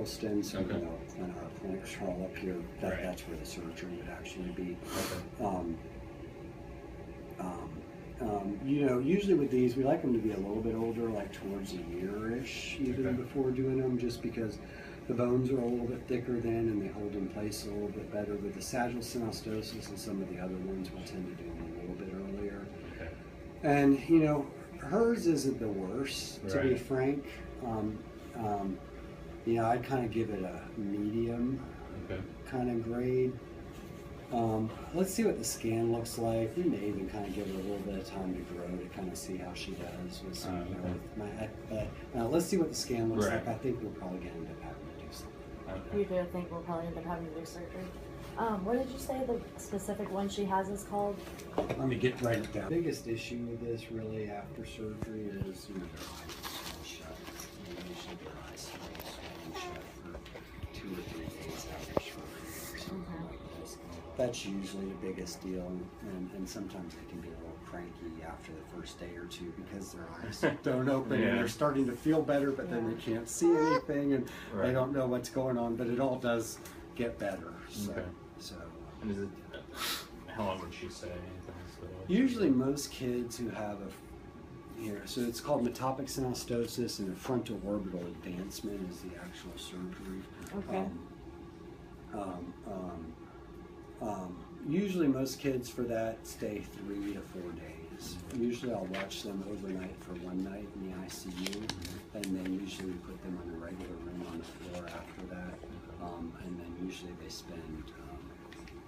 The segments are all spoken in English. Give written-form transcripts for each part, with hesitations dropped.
cervical stem, so Okay. clinic scroll up here, that's where the surgery would actually be. Usually with these, we like them to be a little bit older, like towards a year-ish, even before doing them, just because the bones are a little bit thicker then, and they hold in place a little bit better. With the sagittal synostosis and some of the other ones, we'll tend to do them a little bit earlier. And hers isn't the worst, to be frank. I'd kind of give it a medium kind of grade. Let's see what the scan looks like. We may even kind of give her a little bit of time to grow to kind of see how she does with some. Let's see what the scan looks like. I think we'll probably end up having to do something. You do think we'll probably end up having to do surgery? What did you say the specific one she has is called? Let me write it down. The biggest issue with this really after surgery is their eyes are shut. Usually their eyes stay shut for 2 or 3 days after surgery or something like this. That's usually the biggest deal, and sometimes they can be a little cranky after the first day or two because their eyes don't open and they're starting to feel better, but then they can't see anything and they don't know what's going on, but it all does get better. So and is it, how long would she say? Usually most kids who have so it's called metopic synostosis, and a frontal orbital advancement is the actual surgery. Usually most kids for that stay 3 to 4 days. Usually I'll watch them overnight for 1 night in the ICU, and then usually we put them in a regular room on the floor after that, and then usually they spend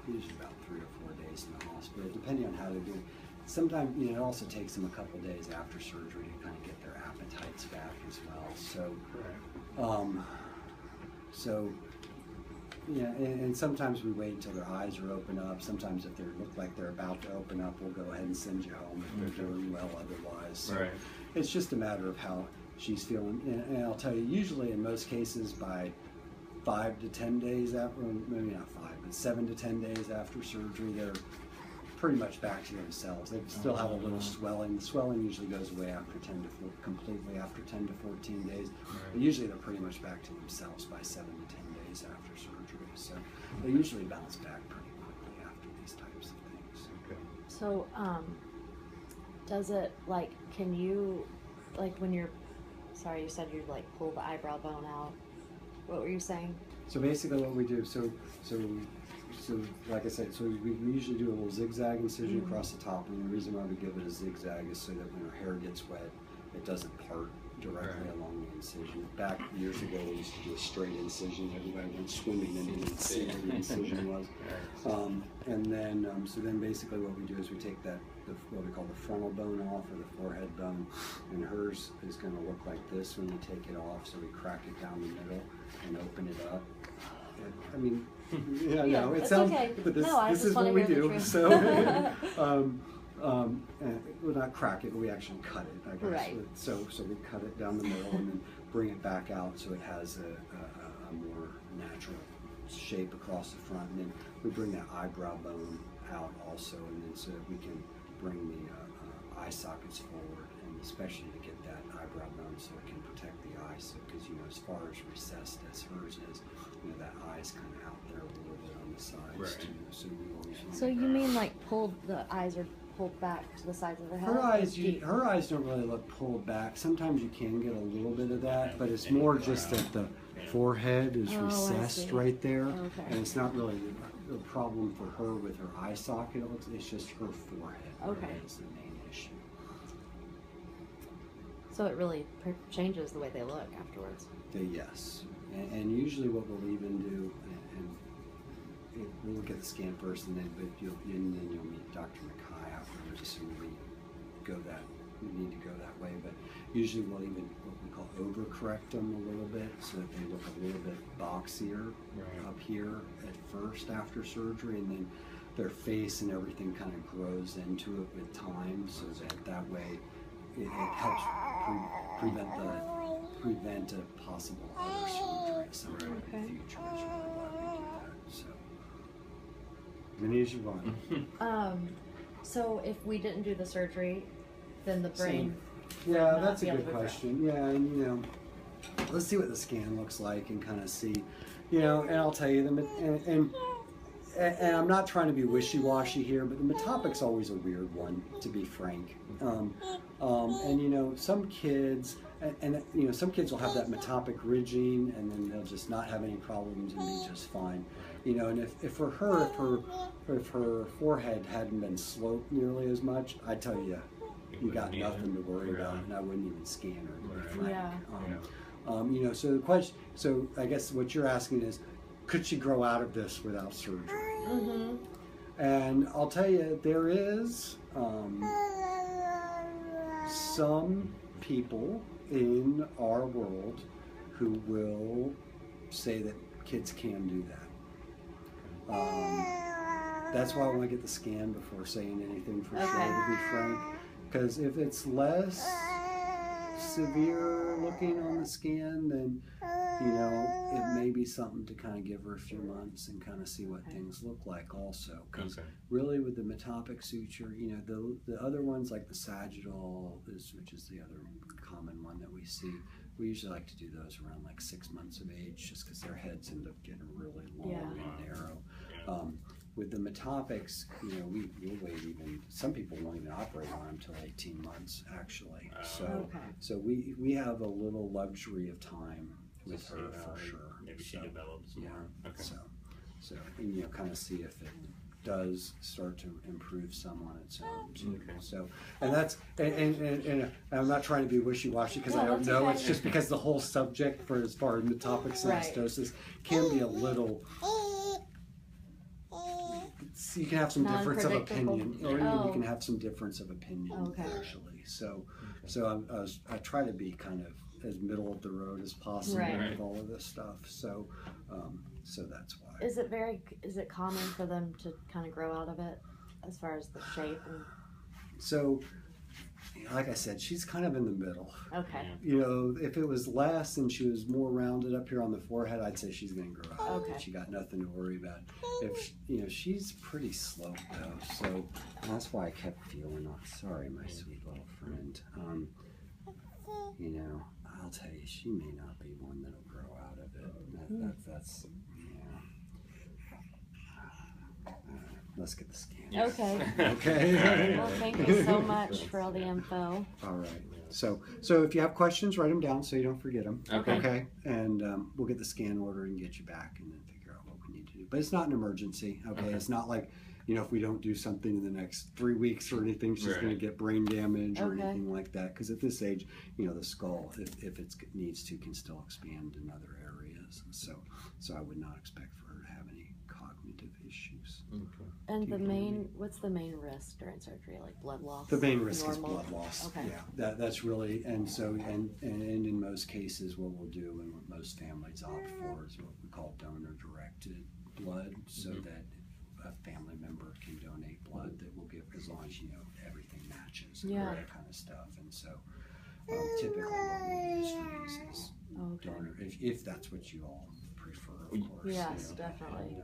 usually about 3 or 4 days in the hospital, depending on how they do. Sometimes it also takes them a couple days after surgery to kind of get their appetites back as well. And sometimes we wait until their eyes are open up. Sometimes if they look like they're about to open up, we'll go ahead and send you home if they're doing well otherwise. So it's just a matter of how she's feeling. And I'll tell you, usually in most cases by 5 to 10 days after, maybe not 5, but 7 to 10 days after surgery, they're pretty much back to themselves. They still have a little swelling. The swelling usually goes away completely after 10 to 14 days. But usually they're pretty much back to themselves by 7 to 10 days after surgery. So they usually bounce back pretty quickly after these types of things. So, does it, can you, when you're, sorry, you said you'd pull the eyebrow bone out. What were you saying? So basically what we do, so like I said, so we usually do a little zigzag incision across the top, and the reason why we give it a zigzag is so that when her hair gets wet, it doesn't part directly along the incision. Back years ago, we used to do a straight incision. Everybody went swimming and didn't see where the incision was. So then basically what we do is we take what we call the frontal bone off, or the forehead bone, and hers is going to look like this when we take it off. So we crack it down the middle and open it up. It sounds, okay. But this is what we do. So, we'll not crack it, but we actually cut it, I guess. Right. So we cut it down the middle and then bring it back out so it has a more natural shape across the front. And then we bring that eyebrow bone out also, and then so that we can bring the eye sockets forward, and especially to get that eyebrow bone so it can protect the eye. So, because as far as recessed as hers is, that eye's kind of out there a little bit on the sides too. So we always. So you mean the eyes are pulled back to the sides of the head? Her eyes don't really look pulled back. Sometimes you can get a little bit of that, but it's more just that the forehead is recessed right there, and it's not really a problem for her with her eye socket. It's just her forehead. That is the main issue. So it really changes the way they look afterwards. Yes, and usually what we'll even do, and we'll look at the scan first, and then you'll meet Dr. McKay afterwards, so we need to go that way. But usually we'll even what we call overcorrect them a little bit, so that they look a little bit boxier up here at first after surgery, and then their face and everything kind of grows into it with time, so that way it helps prevent a possible other surgery sometime in the future. Is really why we do that. So, many as you want. So if we didn't do the surgery, then the brain. That's a good question. Yeah, and let's see what the scan looks like and kind of see, you know. And I'll tell you them, and I'm not trying to be wishy-washy here, but the metopic's always a weird one, to be frank. And you know, some kids, and you know, some kids will have that metopic ridging, and then they'll just not have any problems and be just fine. You know, and if for her, if her forehead hadn't been sloped nearly as much, I'd tell you, you got nothing to worry about, and I wouldn't even scan her, to be frank. You know, so the question, so I guess what you're asking is, could she grow out of this without surgery? Mm-hmm. And I'll tell you, there is some people in our world who will say that kids can do that. That's why I want to get the scan before saying anything for sure, to be frank. Because if it's less severe looking on the scan, then, you know, it may be something to kind of give her a few months and kind of see what things look like also. Because really with the metopic suture, you know, the other ones like the sagittal, which is the other common one that we see, we usually like to do those around like 6 months of age, just because their heads end up getting really long and narrow. With the metopics, you know, we'll wait even, some people won't even operate on them until 18 months actually. So we have a little luxury of time with her for sure. Maybe she develops more. So and, you know, kind of see if it does start to improve some on its own too. So, and that's, and I'm not trying to be wishy-washy because I don't know, it's just because the whole subject for as far as metopic synostosis can be a little, you can have some difference of opinion, or you can have some difference of opinion actually. So I try to be kind of as middle of the road as possible with all of this stuff. So so that's why. Is it common for them to kind of grow out of it as far as the shape? And... So, like I said, she's kind of in the middle. Okay. You know, if it was less and she was more rounded up here on the forehead, I'd say she's going to grow out. Okay. She got nothing to worry about. If you know, she's pretty sloped though, so that's why I kept feeling. Oh, sorry, my sweet little friend. You know, I'll tell you, she may not be one that'll grow out of it. That's let's get the scan. Okay. Okay. Well, thank you so much for all the info. All right. So if you have questions, write them down so you don't forget them. Okay. And we'll get the scan ordered and get you back, and then figure out what we need to do. But it's not an emergency. Okay. It's not like, you know, if we don't do something in the next 3 weeks or anything, she's going to get brain damage or anything like that. Because at this age, you know, the skull, if it needs to, can still expand in other areas. So I would not expect for her to have any cognitive issues. And what's the main risk during surgery? Like blood loss? The main risk is blood loss. Okay. Yeah, that's really, and in most cases, what we'll do and what most families opt for is what we call donor-directed blood, so that a family member can donate blood that will give, as long as, you know, everything matches and all that kind of stuff. And so typically what we use for these is donor, if that's what you all prefer, of course. Yes, you know, definitely.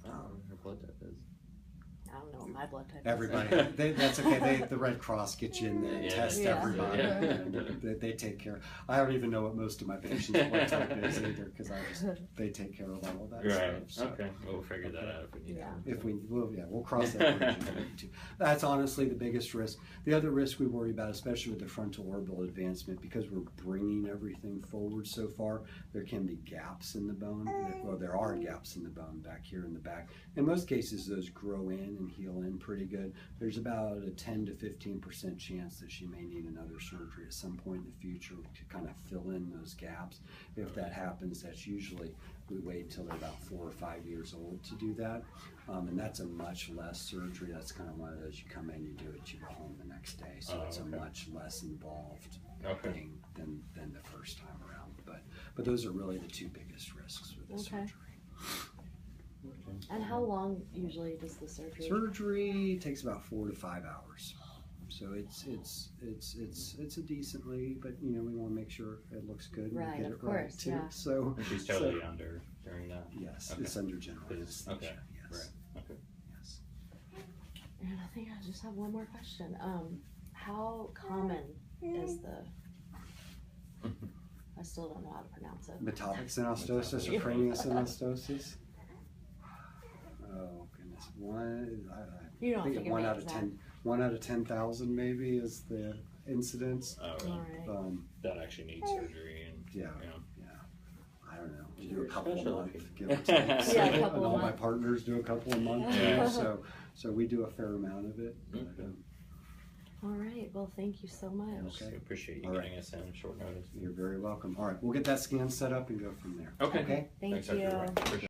Her blood type is. I don't know what my blood type is. Everybody, that's okay. The Red Cross gets you in there and test everybody. And they take care. I don't even know what most of my patients' blood type is either, because they take care of all of that stuff. So, okay, we'll figure that out if we need to. If we'll cross that bridge if we need to. That's honestly the biggest risk. The other risk we worry about, especially with the frontal orbital advancement, because we're bringing everything forward so far, there can be gaps in the bone. Well, there are gaps in the bone back here in the back. In most cases, those grow in and heal in pretty good. There's about a 10 to 15% chance that she may need another surgery at some point in the future to kind of fill in those gaps. If that happens, that's usually, we wait until they're about 4 or 5 years old to do that. And that's a much less surgery. That's kind of one of those, you come in, you do it, you go home the next day. So it's a much less involved thing than the first time around. But those are really the two biggest risks with the surgery. And how long usually does the surgery? Surgery takes about 4 to 5 hours. So it's a decently, but you know, we want to make sure it looks good and get it right too. Yeah. So and she's totally under during that. Yes, it's under general anesthesia. Okay. Yes. Right. Okay. Yes. And I think I just have one more question. How common is the I still don't know how to pronounce it. Metallic synostosis or cranial synostosis. Oh goodness, You don't I think think one it out of makes 10, 1 out of 10,000 maybe is the incidence. Oh, right. All right. That actually needs surgery and Yeah. I don't know. We do a couple a Specialty. month, give or take. Yeah, a couple and a all my month. partners do a couple a month. Yeah. So we do a fair amount of it. But, All right. Well, thank you so much. We appreciate you All right. getting us in short notice. you're very welcome. All right, we'll get that scan set up and go from there. Okay. Okay. Thank Thanks, Dr. you. Wright. Appreciate it.